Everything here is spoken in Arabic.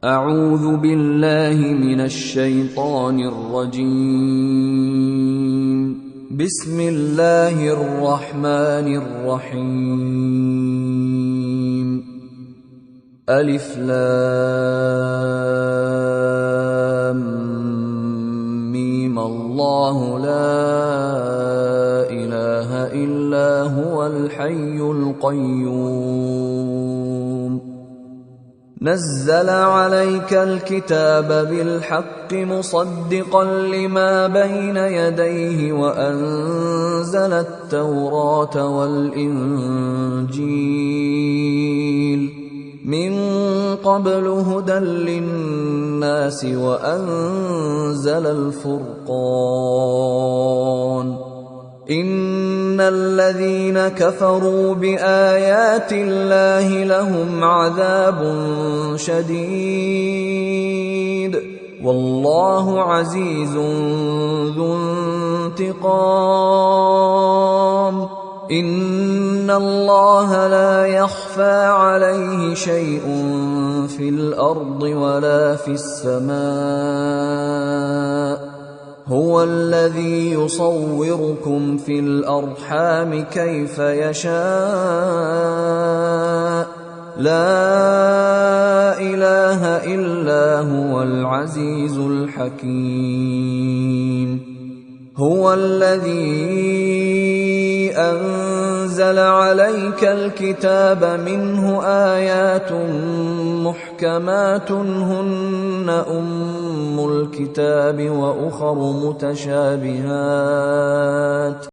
أعوذ بالله من الشيطان الرجيم. بسم الله الرحمن الرحيم. ألف لام ميم الله لا إله إلا هو الحي القيوم نزل عليك الكتاب بالحق مصدقا لما بين يديه وأنزل التوراة والإنجيل من قبل هدى للناس وأنزل الفرقان إن الذين كفروا بآيات الله لهم عذاب شديد والله عزيز ذو انتقام إن الله لا يخفى عليه شيء في الأرض ولا في السماء هو الذي يصوركم في الأرحام كيف يشاء لا إله إلا هو العزيز الحكيم هو الذي أنزل عليك الكتاب منه آيات محكمات هن أم الكتاب وأخر متشابهات